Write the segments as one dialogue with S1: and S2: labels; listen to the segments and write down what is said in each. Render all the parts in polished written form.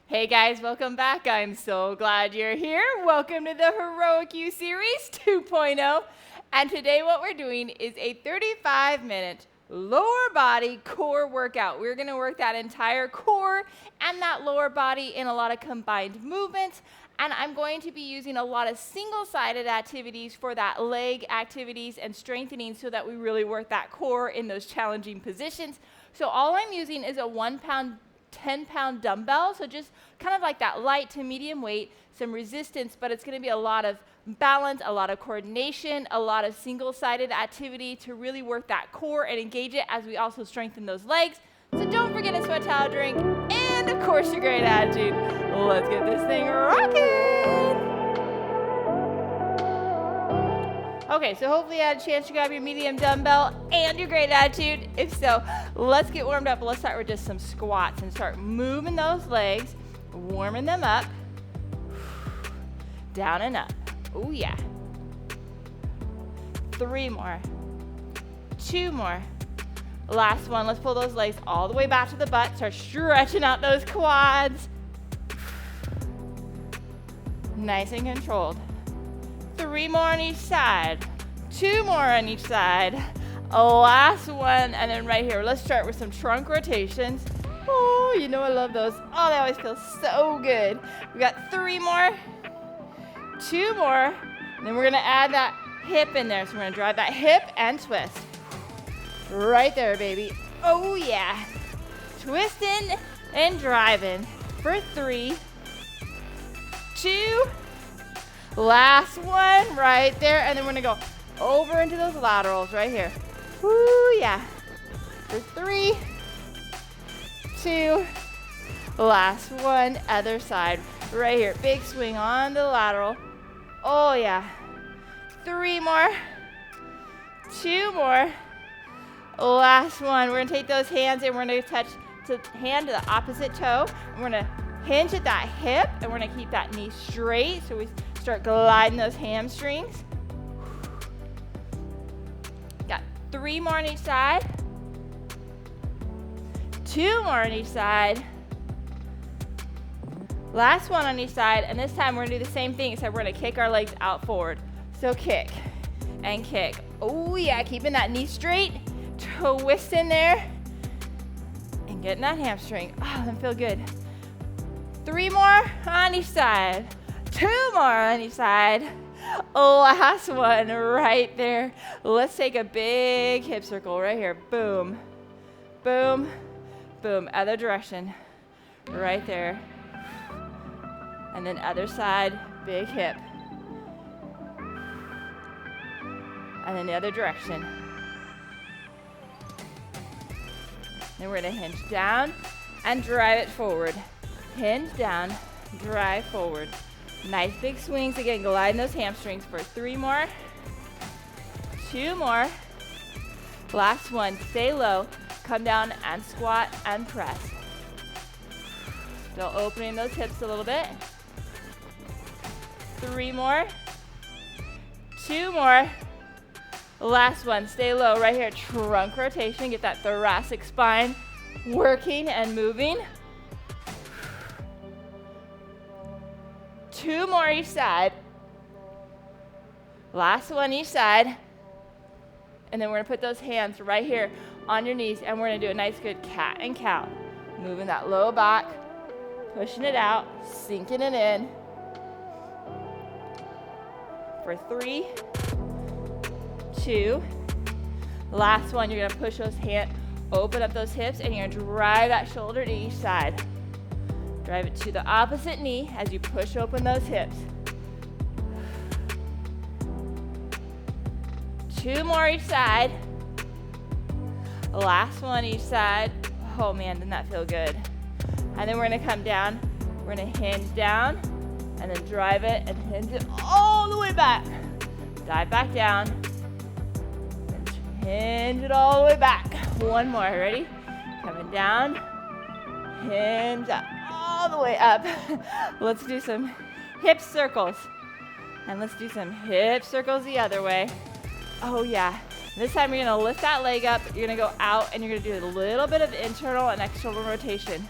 S1: Hey guys, welcome back. I'm so glad you're here. Welcome to the 𝐸𝐸 Series 2.0. And today what we're doing is a 35-minute lower body core workout. We're going to work that entire core and that lower body in a lot of combined movements. And I'm going to be using a lot of single-sided activities for that leg activities and strengthening so that we really work that core in those challenging positions. So all I'm using is a 1-pound 10-pound dumbbell, so just kind of like that light to medium weight, some resistance, but it's going to be a lot of balance, a lot of coordination, a lot of single-sided activity to really work that core and engage it as we also strengthen those legs. So don't forget a sweat towel drink, and of course your great attitude. Let's get this thing rocking! Okay, so hopefully you had a chance to grab your medium dumbbell and your great attitude. If so, let's get warmed up. Let's start with just some squats and start moving those legs, warming them up, down and up. Oh yeah. 3 more, 2 more. Last one, let's pull those legs all the way back to the butt. Start stretching out those quads. Nice and controlled. 3 more on each side, 2 more on each side. Last one, and then right here, let's start with some trunk rotations. Oh, you know I love those. Oh, they always feel so good. We got 3 more, 2 more, and then we're gonna add that hip in there. So we're gonna drive that hip and twist. Right there, baby. Oh yeah. Twisting and driving for 3, 2, last one right there, and then we're gonna go over into those laterals right here. Woo, yeah. For 3, 2, last one, other side right here. Big swing on the lateral. Oh yeah. 3 more, 2 more, last one. We're gonna take those hands and we're gonna touch the hand to the opposite toe. And we're gonna hinge at that hip, and we're gonna keep that knee straight. So we start gliding those hamstrings. Got 3 more on each side. 2 more on each side. Last one on each side, and this time we're gonna do the same thing, except we're gonna kick our legs out forward. So kick and kick. Oh yeah, keeping that knee straight, twist in there, and getting that hamstring. Oh, that feel good. 3 more on each side. 2 more on each side. Last one right there. Let's take a big hip circle right here. Boom, boom, boom. Other direction. Right there. And then other side, big hip. And then the other direction. Then we're gonna hinge down and drive it forward. Hinge down, drive forward. Nice big swings, again, gliding those hamstrings for 3 more, 2 more. Last one, stay low, come down and squat and press. Still opening those hips a little bit. 3 more, 2 more. Last one, stay low right here, trunk rotation, get that thoracic spine working and moving. 2 more each side. Last one each side. And then we're gonna put those hands right here on your knees, and we're gonna do a nice good cat and cow. Moving that low back, pushing it out, sinking it in. For 3, 2. Last one, you're gonna push those hands, open up those hips, and you're gonna drive that shoulder to each side. Drive it to the opposite knee as you push open those hips. 2 more each side. Last one each side. Oh man, didn't that feel good? And then we're gonna come down. We're gonna hinge down and then drive it and hinge it all the way back. Dive back down. And hinge it all the way back. 1 more, ready? Coming down, hinge up. All the way up. Let's do some hip circles. And let's do some hip circles the other way. Oh yeah. This time you're gonna lift that leg up, you're gonna go out, and you're gonna do a little bit of internal and external rotation.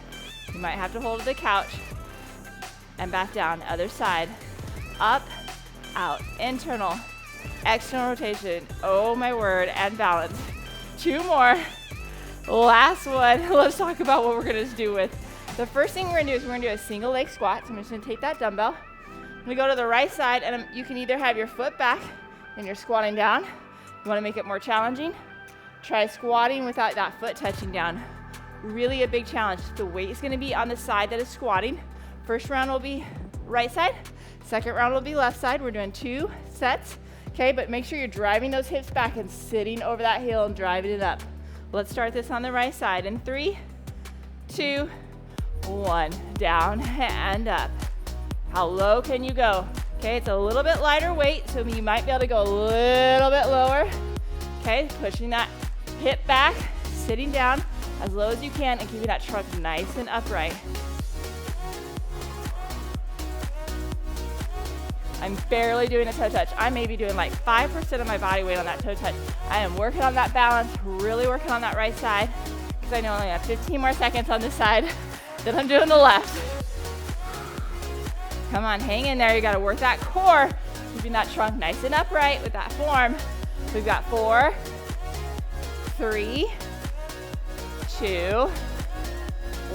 S1: You might have to hold the couch. and back down. Other side. Up, out, internal, external rotation. Oh my word, and balance. 2 more. Last one. Let's talk about what we're gonna do with. The first thing we're gonna do is we're gonna do a single leg squat. So I'm just gonna take that dumbbell. I'm gonna go to the right side, and you can either have your foot back and you're squatting down. You wanna make it more challenging? Try squatting without that foot touching down. Really a big challenge. The weight is gonna be on the side that is squatting. First round will be right side. Second round will be left side. We're doing 2 sets, okay? But make sure you're driving those hips back and sitting over that heel and driving it up. Let's start this on the right side in 3, 2, 1. Down and up. How low can you go? Okay, it's a little bit lighter weight, so you might be able to go a little bit lower. Okay, pushing that hip back, sitting down as low as you can, and keeping that trunk nice and upright. I'm barely doing a toe touch. I may be doing like 5% of my body weight on that toe touch. I am working on that balance, really working on that right side, because I know I only have 15 more seconds on this side than I'm doing the left. Come on, hang in there. You gotta work that core, keeping that trunk nice and upright with that form. We've got 4, 3, 2,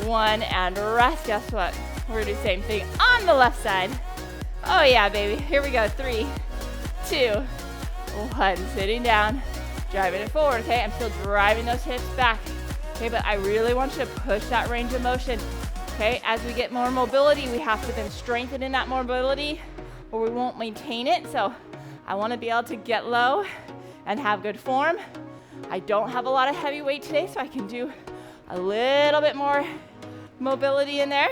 S1: 1, and rest. Guess what? We're gonna do the same thing on the left side. Oh yeah, baby. Here we go. 3, 2, 1. Sitting down, driving it forward, okay? I'm still driving those hips back, okay? But I really want you to push that range of motion, okay? As we get more mobility, we have to then strengthen in that mobility, or we won't maintain it. So I want to be able to get low and have good form. I don't have a lot of heavy weight today, so I can do a little bit more mobility in there.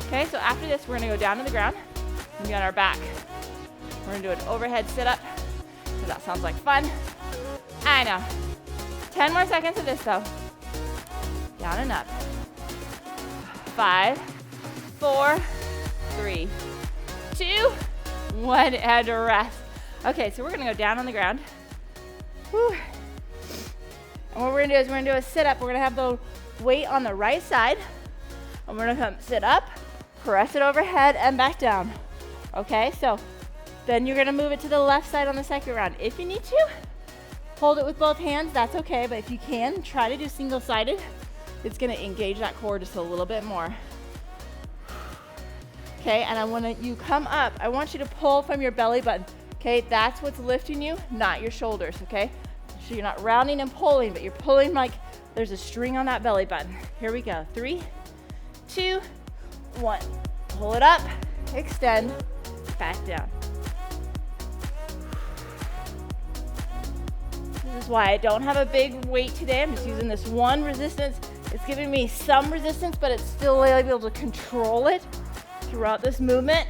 S1: Okay, so after this, we're gonna go down to the ground and be on our back. We're gonna do an overhead sit-up, because that sounds like fun. I know. 10 more seconds of this, though. Down and up. 5, 4, 3, 2, 1, and rest. Okay, so we're gonna go down on the ground. Whew. And what we're gonna do is we're gonna do a sit-up. We're gonna have the weight on the right side, and we're gonna come sit up, press it overhead, and back down. Okay, so then you're gonna move it to the left side on the second round. If you need to, hold it with both hands, that's okay, but if you can, try to do single-sided. It's gonna engage that core just a little bit more. Okay, and you come up, I want you to pull from your belly button. Okay, that's what's lifting you, not your shoulders, okay? So you're not rounding and pulling, but you're pulling like there's a string on that belly button. Here we go. 3, 2, 1. Pull it up, extend, back down. This is why I don't have a big weight today. I'm just using this one resistance. It's giving me some resistance, but it's still able to control it throughout this movement.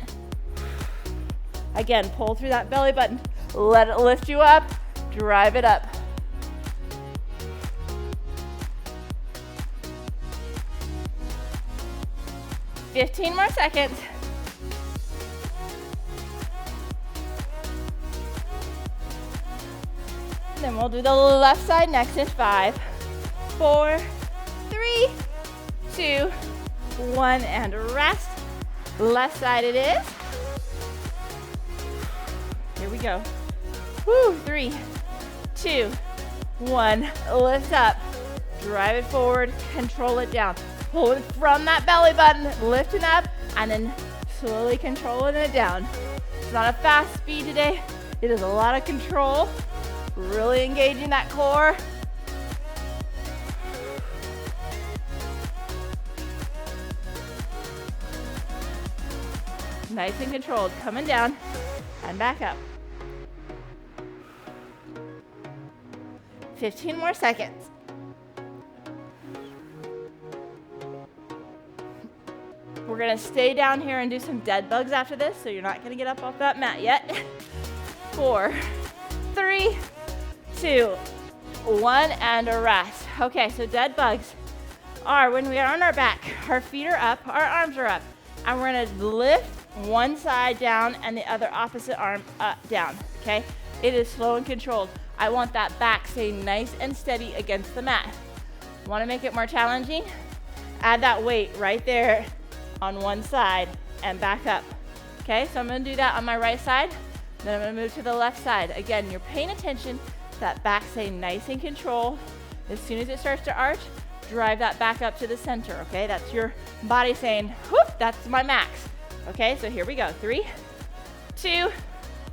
S1: Again, pull through that belly button. Let it lift you up, drive it up. $15 more seconds. And then we'll do the left side next in 5, 4, 3, 2, 1, and rest. Left side it is. Here we go. Woo, 3, 2, 1. Lift up, drive it forward, control it down. Pull it from that belly button, lifting up, and then slowly controlling it down. It's not a fast speed today. It is a lot of control, really engaging that core. Nice and controlled, coming down and back up. 15 more seconds. We're gonna stay down here and do some dead bugs after this, so you're not gonna get up off that mat yet. 4, 3, 2, 1, and a rest. Okay, so dead bugs are when we are on our back, our feet are up, our arms are up, and we're gonna lift one side down and the other opposite arm up, down, okay? It is slow and controlled. I want that back staying nice and steady against the mat. Want to make it more challenging? Add that weight right there on one side and back up. Okay, so I'm gonna do that on my right side, then I'm gonna move to the left side. Again, you're paying attention to that back staying nice and controlled. As soon as it starts to arch, drive that back up to the center, okay? That's your body saying, whoop, that's my max. Okay, so here we go. 3, 2,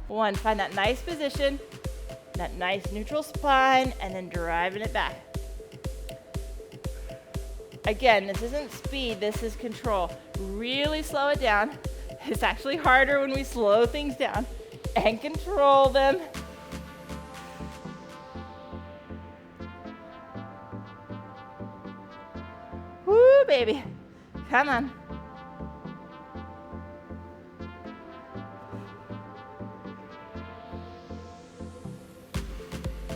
S1: 1. Find that nice position, that nice neutral spine, and then driving it back. Again, this isn't speed, this is control. Really slow it down. It's actually harder when we slow things down and control them. Woo, baby. Come on.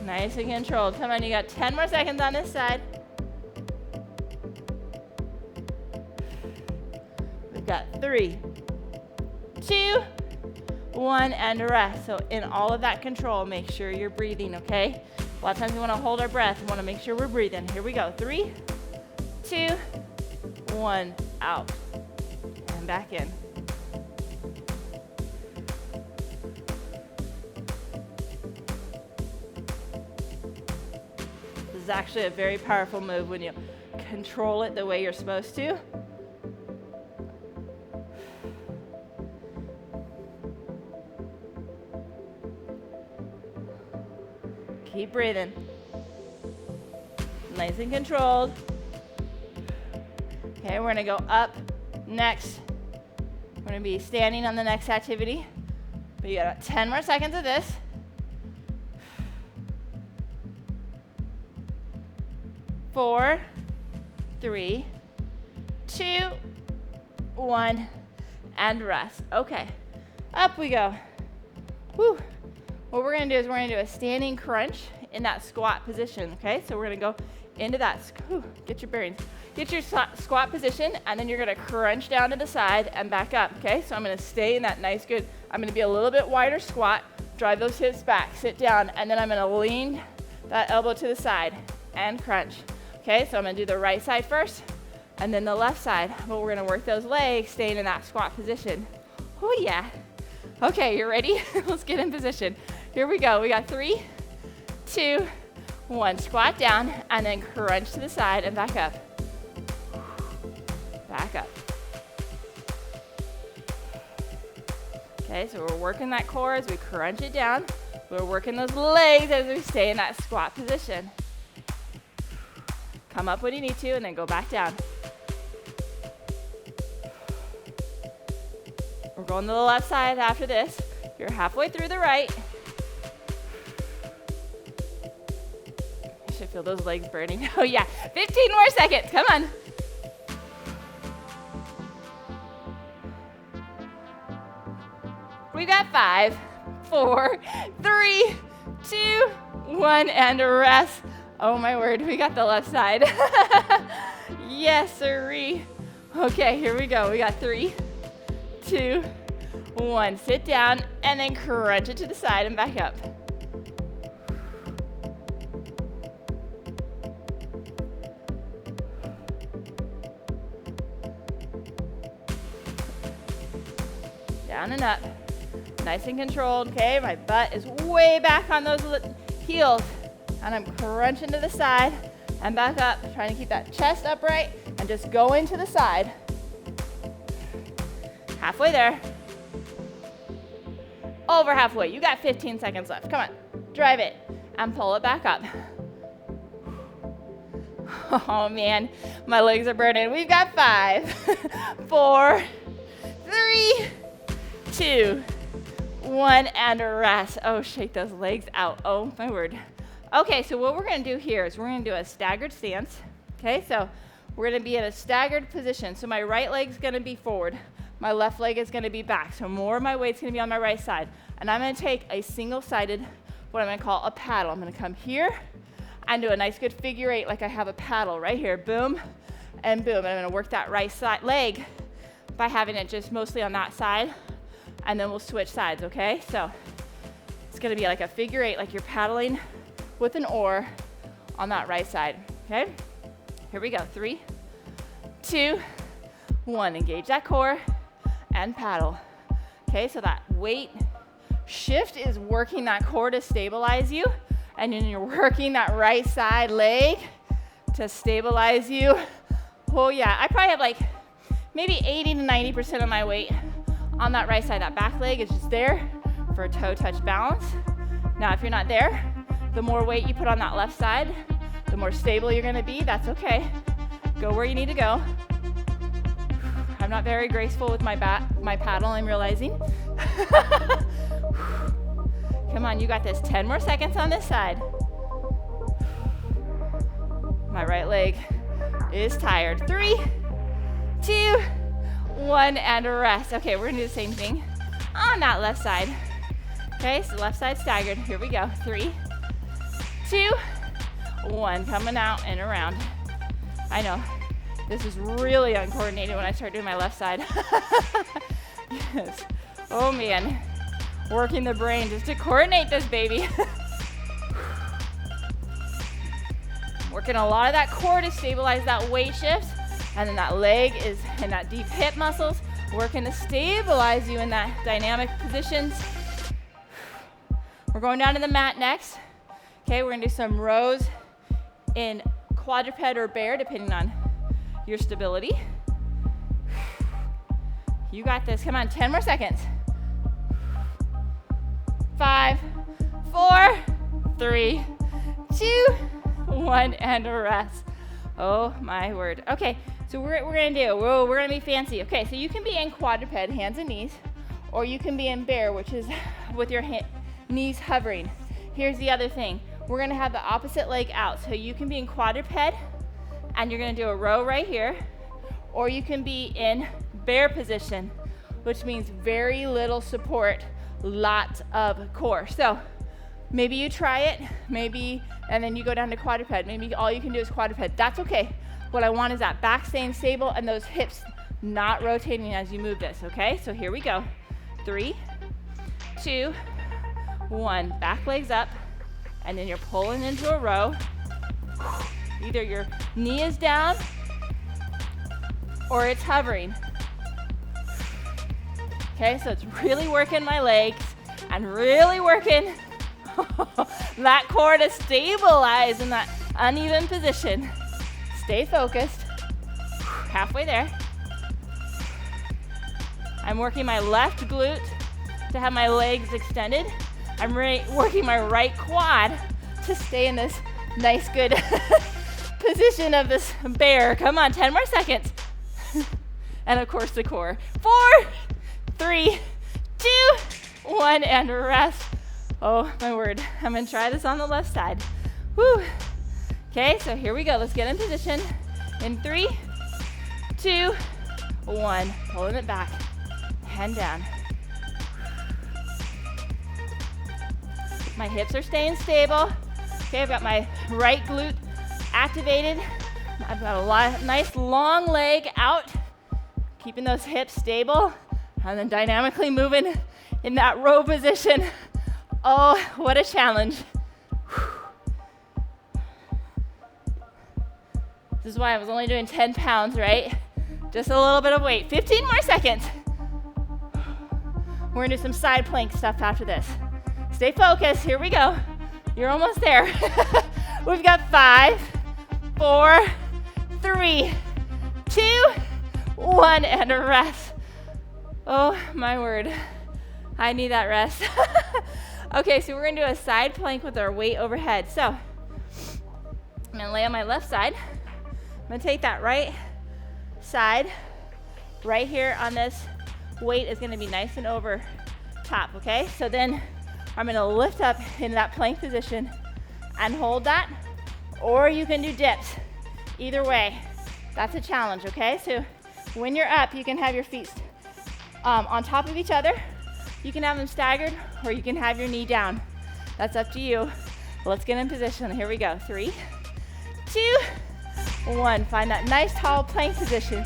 S1: Nice and controlled. Come on, you got 10 more seconds on this side. We've got 3, 2, 1, and rest. So in all of that control, make sure you're breathing, okay? A lot of times we want to hold our breath. We want to make sure we're breathing. Here we go. 3, 2, 1, out. And back in. This is actually a very powerful move when you control it the way you're supposed to. Keep breathing. Nice and controlled. Okay, we're gonna go up next. We're gonna be standing on the next activity. But you got 10 more seconds of this. 4, 3, 2, 1, and rest. Okay, up we go. Whew. What we're gonna do is we're gonna do a standing crunch in that squat position, okay? So we're gonna go into that, get your bearings. Get your squat position, and then you're gonna crunch down to the side and back up, okay? So I'm gonna stay in that nice, good, I'm gonna be a little bit wider squat, drive those hips back, sit down, and then I'm gonna lean that elbow to the side and crunch. Okay, so I'm gonna do the right side first, and then the left side, but we're gonna work those legs, staying in that squat position. Oh yeah. Okay, you ready? Let's get in position. Here we go. We got 3, 2, 1. Squat down, and then crunch to the side and back up. Back up. Okay, so we're working that core as we crunch it down. We're working those legs as we stay in that squat position. Come up when you need to, and then go back down. We're going to the left side after this. You're halfway through the right. You should feel those legs burning. Oh yeah, 15 more seconds, come on. We got 5, 4, 3, 2, 1, and rest. Oh my word, we got the left side. Yes, sirree. Okay, here we go. We got 3, 2, 1. Sit down and then crunch it to the side and back up. Down and up. Nice and controlled. Okay, my butt is way back on those heels. And I'm crunching to the side and back up, trying to keep that chest upright and just go into the side. Halfway there. Over halfway. You got 15 seconds left. Come on. Drive it and pull it back up. Oh man, my legs are burning. We've got 5, 4, 3, 2, 1, and rest. Oh, shake those legs out. Oh my word. Okay, so what we're gonna do here is we're gonna do a staggered stance. Okay, so we're gonna be in a staggered position. So my right leg's gonna be forward. My left leg is gonna be back. So more of my weight's gonna be on my right side. And I'm gonna take a single-sided, what I'm gonna call a paddle. I'm gonna come here and do a nice good figure 8 like I have a paddle right here. Boom and boom. And I'm gonna work that right side leg by having it just mostly on that side. And then we'll switch sides, okay? So it's gonna be like a figure 8, like you're paddling with an oar on that right side, okay? Here we go, 3, 2, 1. Engage that core and paddle. Okay, so that weight shift is working that core to stabilize you, and then you're working that right side leg to stabilize you. Oh yeah, I probably have like maybe 80 to 90% of my weight on that right side. That back leg is just there for a toe touch balance. Now, if you're not there, the more weight you put on that left side, the more stable you're gonna be. That's okay. Go where you need to go. I'm not very graceful with my paddle, I'm realizing. Come on, you got this. 10 more seconds on this side. My right leg is tired. 3, 2, 1, and rest. Okay, we're gonna do the same thing on that left side. Okay, so left side staggered. Here we go. 3, 2, 1. Coming out and around. I know, this is really uncoordinated when I start doing my left side. Yes. Oh man, working the brain just to coordinate this baby. Working a lot of that core to stabilize that weight shift, and then that leg is in that deep hip muscles, working to stabilize you in that dynamic positions. We're going down to the mat next. Okay, we're gonna do some rows in quadruped or bear, depending on your stability. You got this. Come on, 10 more seconds. 5, 4, 3, 2, 1, and rest. Oh my word. Okay, so we're gonna do, we're gonna be fancy. Okay, so you can be in quadruped, hands and knees, or you can be in bear, which is with your knees hovering. Here's the other thing. We're gonna have the opposite leg out. So you can be in quadruped, and you're gonna do a row right here, or you can be in bear position, which means very little support, lots of core. So maybe you try it, maybe, and then you go down to quadruped. Maybe all you can do is quadruped. That's okay. What I want is that back staying stable and those hips not rotating as you move this, okay? So here we go. 3, 2, 1. Back legs up, and then you're pulling into a row. Either your knee is down or it's hovering. Okay, so it's really working my legs and really working that core to stabilize in that uneven position. Stay focused. Halfway there. I'm working my left glute to have my legs extended. I'm working my right quad to stay in this nice, good position of this bear. Come on, 10 more seconds. And of course the core. 4, 3, 2, 1, and rest. Oh my word, I'm gonna try this on the left side. Woo. Okay, so here we go. Let's get in position. In 3, 2, 1. Pulling it back, hand down. My hips are staying stable. Okay, I've got my right glute activated. I've got a nice long leg out, keeping those hips stable, and then dynamically moving in that row position. Oh, what a challenge. This is why I was only doing 10 pounds, right? Just a little bit of weight. 15 more seconds. We're gonna do some side plank stuff after this. Stay focused, here we go. You're almost there. We've got 5, 4, 3, 2, 1, and a rest. Oh my word, I need that rest. Okay, so we're gonna do a side plank with our weight overhead. So, I'm gonna lay on my left side. I'm gonna take that right side, right here on this weight is gonna be nice and over top, okay? So then I'm gonna lift up in that plank position and hold that, or you can do dips. Either way, that's a challenge, okay? So when you're up, you can have your feet on top of each other. You can have them staggered, or you can have your knee down. That's up to you. Let's get in position. Here we go. 3, 2, 1. Find that nice tall plank position.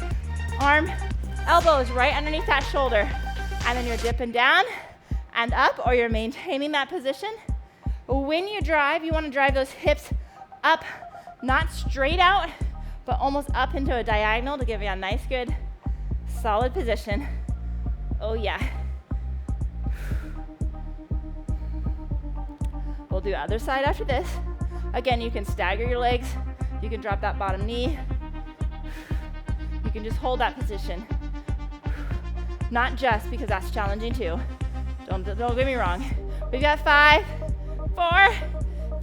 S1: Arm, elbow is right underneath that shoulder. And then you're dipping down and up, or you're maintaining that position. When you drive, you want to drive those hips up, not straight out, but almost up into a diagonal to give you a nice, good Solid position. Oh yeah. We'll do other side after this. Again, you can stagger your legs. You can drop that bottom knee. You can just hold that position. Not just because that's challenging too. Don't get me wrong. We've got 5, 4,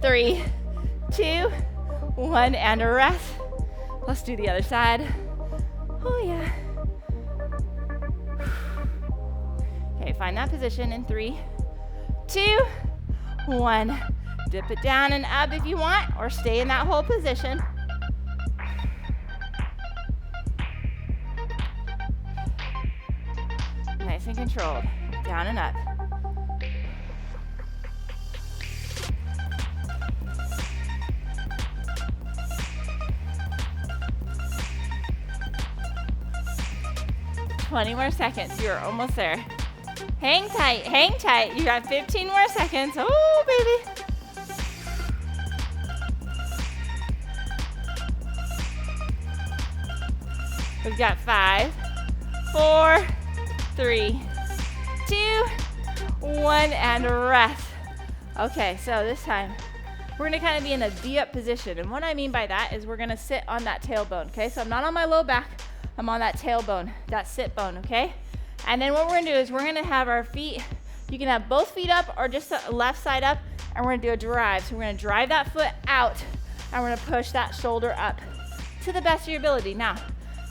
S1: 3, 2, 1, and a rest. Let's do the other side. Oh yeah. Okay, find that position in 3, 2, 1. Dip it down and up if you want, or stay in that whole position. Nice and controlled. Down and up. Twenty more seconds. You're almost there. Hang tight, hang tight. You got 15 more seconds. Oh, baby. We've got 5, 4, 3, 2, 1, and rest. Okay, so this time we're gonna kind of be in a D-up position. And what I mean by that is we're gonna sit on that tailbone, okay? So I'm not on my low back, I'm on that tailbone, that sit bone, okay? And then what we're gonna do is we're gonna have our feet, you can have both feet up or just the left side up, and we're gonna do a drive. So we're gonna drive that foot out, and we're gonna push that shoulder up to the best of your ability. Now,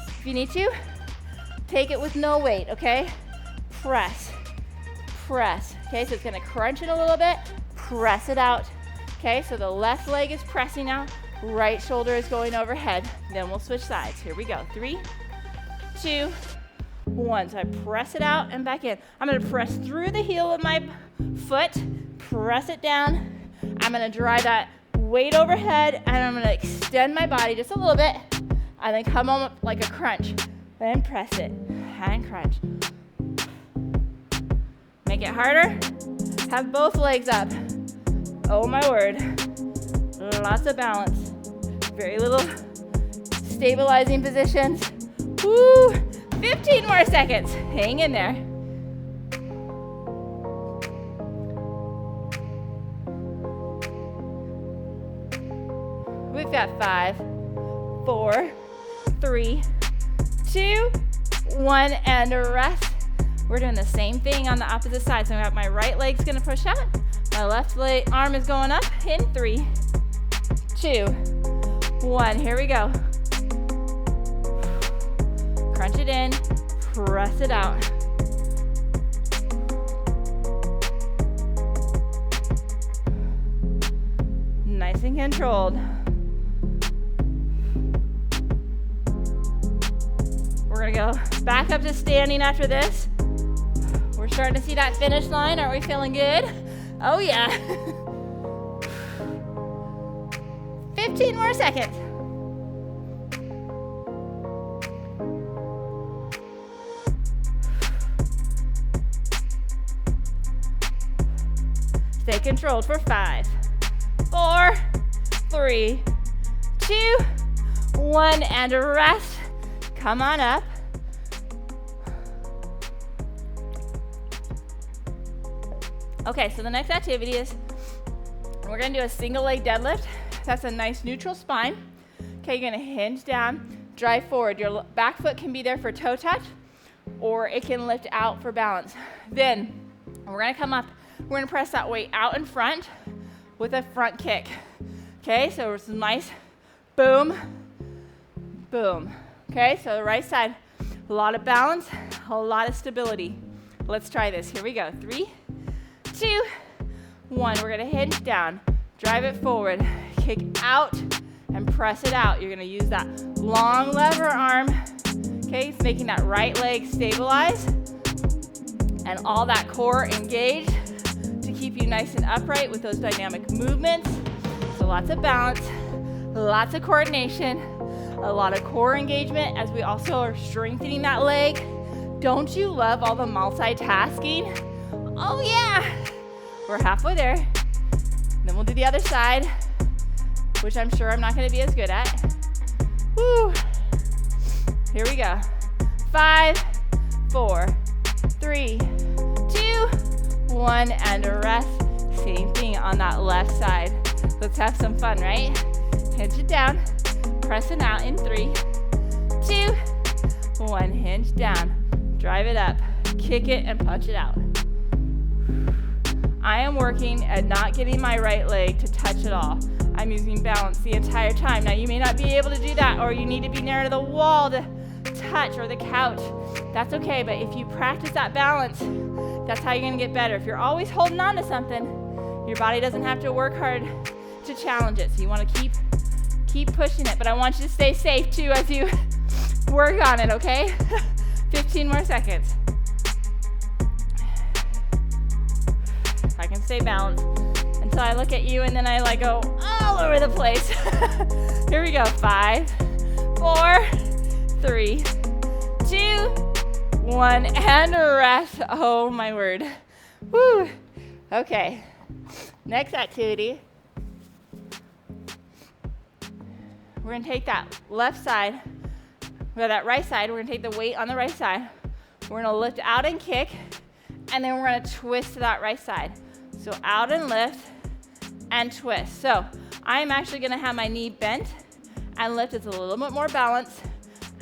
S1: if you need to, take it with no weight, okay? Press, press, okay? So it's gonna crunch it a little bit, press it out, okay? So the left leg is pressing out, right shoulder is going overhead. Then we'll switch sides. Here we go. 3, 2, 1. So I press it out and back in. I'm gonna press through the heel of my foot, press it down. I'm gonna drive that weight overhead, and I'm gonna extend my body just a little bit, and then come on like a crunch. Then press it and crunch. Make it harder. Have both legs up. Oh my word. Lots of balance. Very little stabilizing positions. Woo! 15 more seconds. Hang in there. We've got 5, 4, 3, 2, 1, and a rest. We're doing the same thing on the opposite side. So I got my right leg's gonna push out. My left leg arm is going up in 3, 2, 1. Here we go. Crunch it in, press it out. Nice and controlled. We're gonna go back up to standing after this. We're starting to see that finish line. Aren't we feeling good? Oh yeah. 15 more seconds. Stay controlled for 5, 4, 3, 2, 1, and a rest. Come on up. Okay, so the next activity is we're gonna do a single leg deadlift. That's a nice neutral spine. Okay, you're gonna hinge down, drive forward. Your back foot can be there for toe touch, or it can lift out for balance. Then we're gonna come up, we're gonna press that weight out in front with a front kick. Okay, so it's nice, boom, boom. Okay, so the right side, a lot of balance, a lot of stability. Let's try this. Here we go. 3, 2, 1. We're gonna hinge down, drive it forward, kick out, and press it out. You're gonna use that long lever arm, okay? It's making that right leg stabilize and all that core engaged to keep you nice and upright with those dynamic movements. So lots of balance, lots of coordination, a lot of core engagement as we also are strengthening that leg. Don't you love all the multitasking? Oh yeah! We're halfway there. Then we'll do the other side, which I'm sure I'm not gonna be as good at. Woo! Here we go. 5, 4, 3, 2, 1, and rest. Same thing on that left side. Let's have some fun, right? Hinge it down, press it out in 3, 2, 1, hinge down, drive it up, kick it and punch it out. I am working at not getting my right leg to touch at all. I'm using balance the entire time. Now you may not be able to do that, or you need to be near to the wall to touch, or the couch. That's okay, but if you practice that balance, that's how you're gonna get better. If you're always holding on to something, your body doesn't have to work hard to challenge it. So you wanna keep pushing it, but I want you to stay safe too as you work on it, okay? 15 more seconds. I can stay balanced until I look at you and then I like go all over the place. Here we go. 5, 4, 3, 2, 1, and rest. Oh my word. Woo. Okay. Next activity. We're gonna take that left side, or that right side. We're gonna take the weight on the right side. We're gonna lift out and kick, and then we're gonna twist to that right side. So out and lift and twist. So I'm actually gonna have my knee bent and lift. It's a little bit more balanced.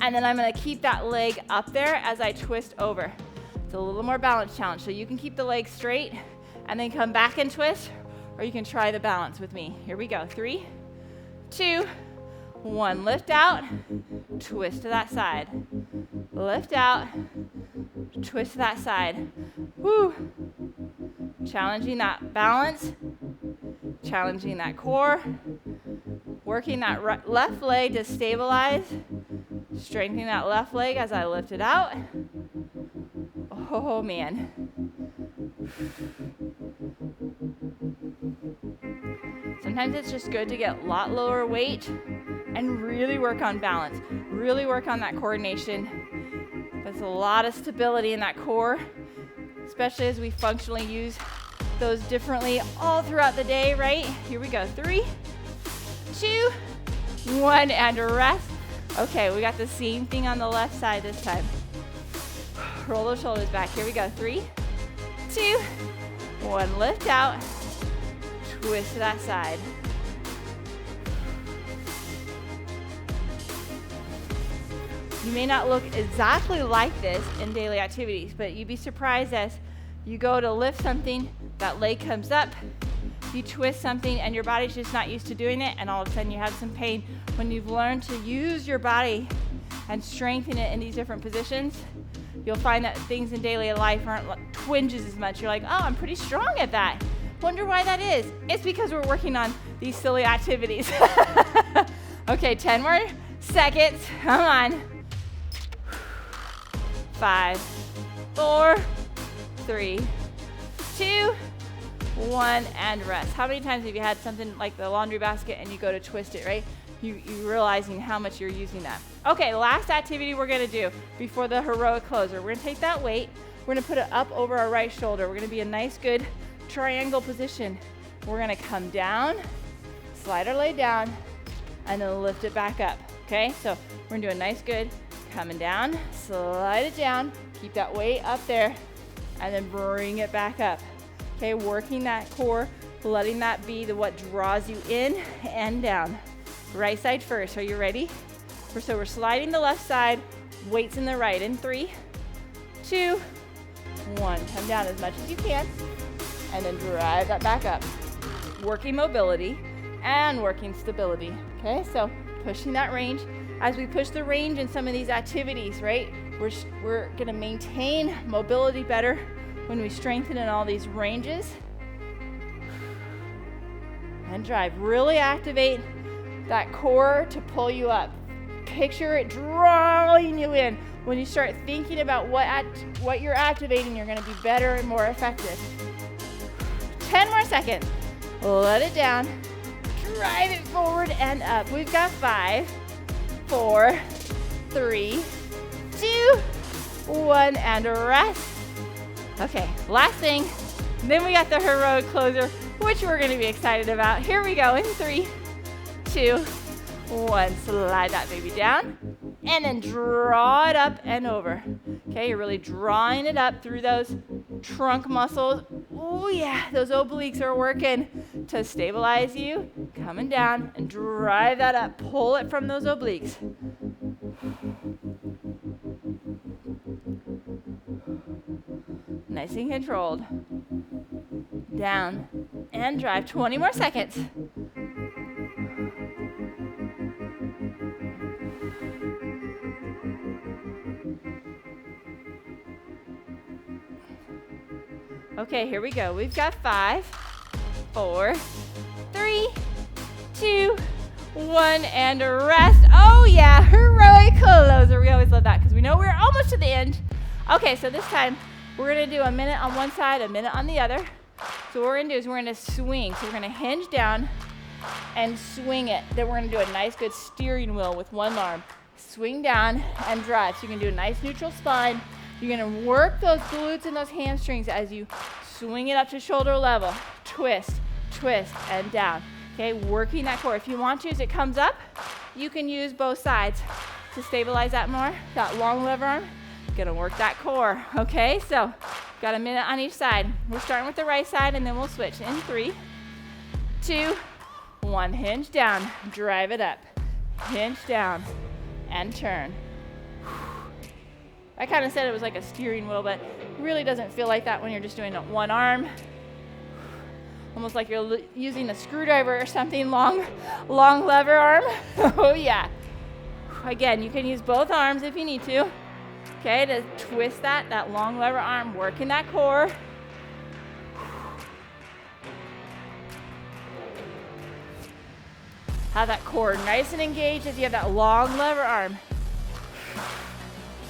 S1: And then I'm gonna keep that leg up there as I twist over. It's a little more balance challenge. So you can keep the leg straight and then come back and twist, or you can try the balance with me. Here we go. 3, 2, 1. Lift out, twist to that side. Lift out, twist to that side. Woo. Challenging that balance, challenging that core, working that left leg to stabilize, strengthening that left leg as I lift it out. Oh man. Sometimes it's just good to get a lot lower weight and really work on balance, really work on that coordination. There's a lot of stability in that core, especially as we functionally use those differently all throughout the day, right? Here we go. 3, 2, 1, and rest. Okay, we got the same thing on the left side this time. Roll those shoulders back. Here we go. 3, 2, 1. Lift out, twist to that side. You may not look exactly like this in daily activities, but you'd be surprised as you go to lift something, that leg comes up, you twist something, and your body's just not used to doing it, and all of a sudden you have some pain. When you've learned to use your body and strengthen it in these different positions, you'll find that things in daily life aren't like twinges as much. You're like, oh, I'm pretty strong at that. Wonder why that is. It's because we're working on these silly activities. Okay, 10 more seconds. Come on. 5, 4, 3, 2, 1, and rest. How many times have you had something like the laundry basket and you go to twist it, right? You realizing how much you're using that. Okay, last activity we're gonna do before the heroic closer. We're gonna take that weight, we're gonna put it up over our right shoulder. We're gonna be a nice, good triangle position. We're gonna come down, slide our leg down, and then lift it back up, okay? So we're gonna do a nice, good coming down, slide it down, keep that weight up there, and then bring it back up. Okay, working that core, letting that be what draws you in and down. Right side first, are you ready? So we're sliding the left side, weights in the right, in 3, 2, 1. Come down as much as you can, and then drive that back up. Working mobility and working stability, okay? So pushing that range. As we push the range in some of these activities, right, we're gonna maintain mobility better when we strengthen in all these ranges. And drive, really activate that core to pull you up. Picture it drawing you in. When you start thinking about what you're activating, you're gonna be better and more effective. 10 more seconds. Let it down, drive it forward and up. We've got 5, 4, 3, 2, 1, and rest. Okay, last thing. Then we got the heroic closer, which we're gonna be excited about. Here we go in 3, 2, 1. Slide that baby down. and then draw it up and over. Okay, you're really drawing it up through those trunk muscles. Oh yeah, those obliques are working to stabilize you. Coming down and drive that up. Pull it from those obliques. Nice and controlled. Down and drive. 20 more seconds. Okay, here we go. We've got 5, 4, 3, 2, 1, and rest. Oh yeah, heroic closer. We always love that because we know we're almost to the end. Okay, so this time we're gonna do a minute on one side, a minute on the other. So what we're gonna do is we're gonna swing. So we're gonna hinge down and swing it. Then we're gonna do a nice good steering wheel with one arm. Swing down and drive. So you can do a nice neutral spine. You're gonna work those glutes and those hamstrings as you swing it up to shoulder level. Twist, twist, and down. Okay, working that core. If you want to, as it comes up, you can use both sides to stabilize that more. That long lever arm, gonna work that core. Okay, so got a minute on each side. We're starting with the right side and then we'll switch in 3, 2, 1. Hinge down, drive it up. Hinge down and turn. I kind of said it was like a steering wheel, but it really doesn't feel like that when you're just doing it one arm. Almost like you're using a screwdriver or something, long lever arm. Oh yeah. Again, you can use both arms if you need to. Okay, to twist that long lever arm, working that core. Have that core nice and engaged as you have that long lever arm.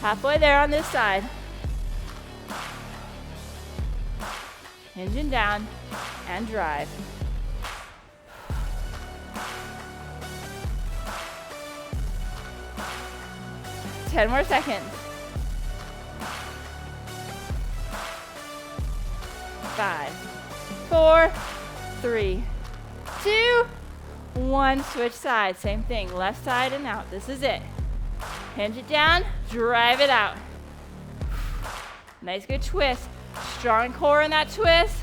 S1: Halfway there on this side. Hinging down and drive. Ten more seconds. 5, 4, 3, 2, 1. Switch sides. Same thing. Left side and out. This is it. Hinge it down, drive it out. Nice good twist. Strong core in that twist.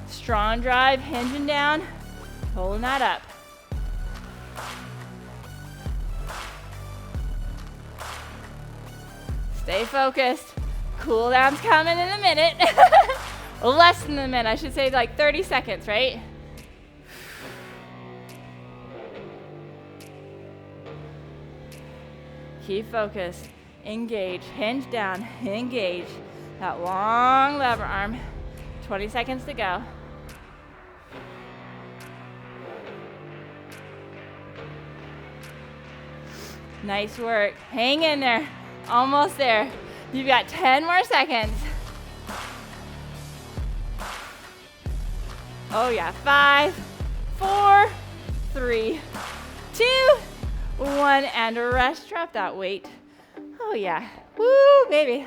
S1: Strong drive, hinging down, pulling that up. Stay focused. Cool down's coming in a minute. Less than a minute, I should say like 30 seconds, right? Keep focused, engage, hinge down, engage. That long lever arm. 20 seconds to go. Nice work, hang in there, almost there. You've got 10 more seconds. Oh yeah, 5, 4, 3, 2, 1, and rest. Drop that weight. Oh yeah, woo, baby.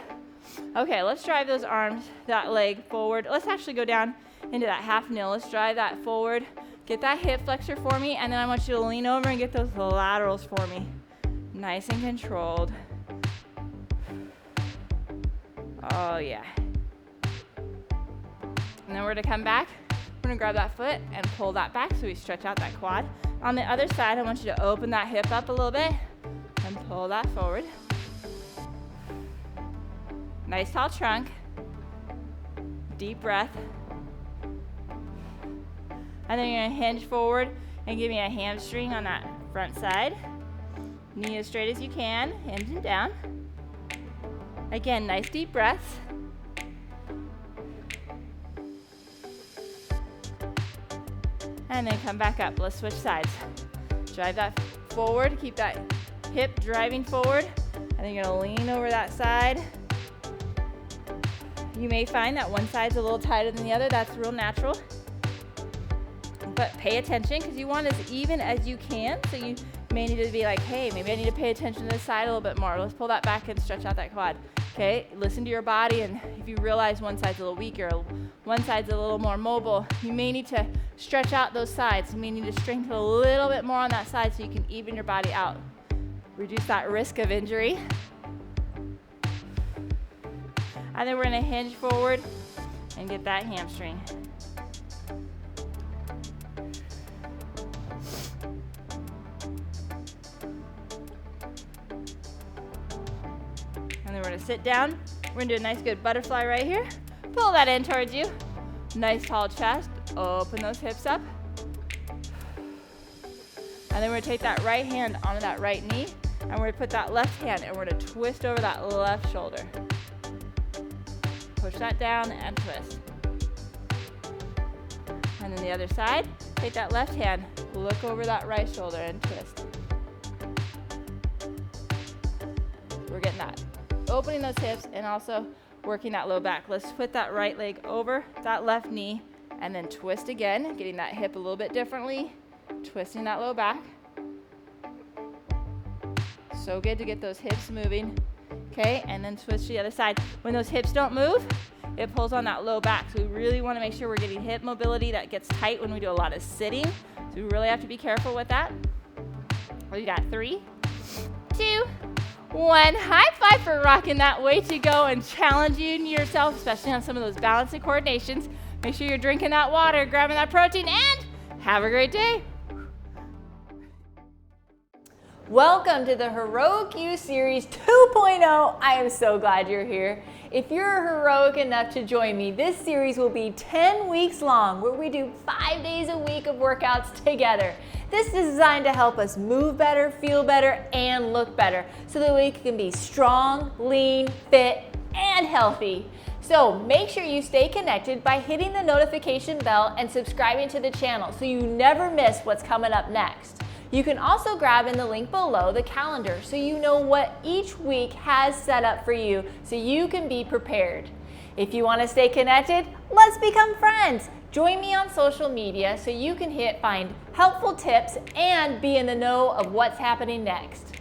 S1: Okay, let's drive those arms, that leg forward. Let's actually go down into that half kneel. Let's drive that forward. Get that hip flexor for me, and then I want you to lean over and get those laterals for me. Nice and controlled. Oh yeah. And then we're gonna come back. We're gonna grab that foot and pull that back so we stretch out that quad. On the other side, I want you to open that hip up a little bit and pull that forward. Nice tall trunk. Deep breath. And then you're gonna hinge forward and give me a hamstring on that front side. Knee as straight as you can, hinging down. Again, nice deep breaths. And then come back up. Let's switch sides. Drive that forward, keep that hip driving forward. And then you're gonna lean over that side. You may find that one side's a little tighter than the other. That's real natural. But pay attention because you want as even as you can. So you may need to be like, hey, maybe I need to pay attention to this side a little bit more. Let's pull that back and stretch out that quad. Okay, listen to your body, and if you realize one side's a little weaker, one side's a little more mobile, you may need to stretch out those sides. You may need to strengthen a little bit more on that side so you can even your body out. reduce that risk of injury. And then we're gonna hinge forward and get that hamstring. And then we're gonna sit down. We're gonna do a nice good butterfly right here. Pull that in towards you. Nice tall chest. Open those hips up. And then we're gonna take that right hand onto that right knee, and we're gonna put that left hand and we're gonna twist over that left shoulder. Push that down and twist. And then the other side, take that left hand, look over that right shoulder and twist. We're getting that, opening those hips and also working that low back. Let's put that right leg over that left knee and then twist again, getting that hip a little bit differently, twisting that low back. So good to get those hips moving. Okay, and then switch to the other side. When those hips don't move, it pulls on that low back. So we really want to make sure we're getting hip mobility that gets tight when we do a lot of sitting. So we really have to be careful with that. We got 3, 2, 1. High five for rocking that. Way to go and challenging yourself, especially on some of those balance and coordinations. Make sure you're drinking that water, grabbing that protein, and have a great day. Welcome to the 𝐸𝐜 Series 2.0. I am so glad you're here. If you're heroic enough to join me, this series will be 10 weeks long where we do 5 days a week of workouts together. This is designed to help us move better, feel better, and look better so that we can be strong, lean, fit, and healthy. So make sure you stay connected by hitting the notification bell and subscribing to the channel so you never miss what's coming up next. You can also grab in the link below the calendar so you know what each week has set up for you so you can be prepared. If you want to stay connected, let's become friends. Join me on social media so you can find helpful tips and be in the know of what's happening next.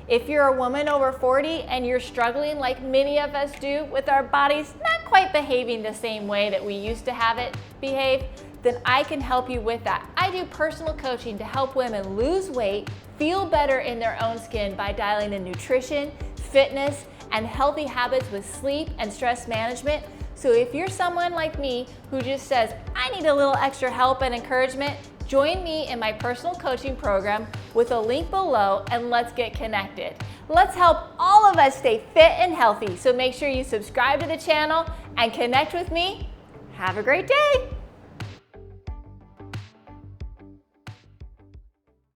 S1: If you're a woman over 40 and you're struggling like many of us do with our bodies not quite behaving the same way that we used to have it behave, then I can help you with that. I do personal coaching to help women lose weight, feel better in their own skin by dialing in nutrition, fitness, and healthy habits with sleep and stress management. So if you're someone like me who just says, I need a little extra help and encouragement, join me in my personal coaching program with a link below and let's get connected. Let's help all of us stay fit and healthy. So make sure you subscribe to the channel and connect with me. Have a great day.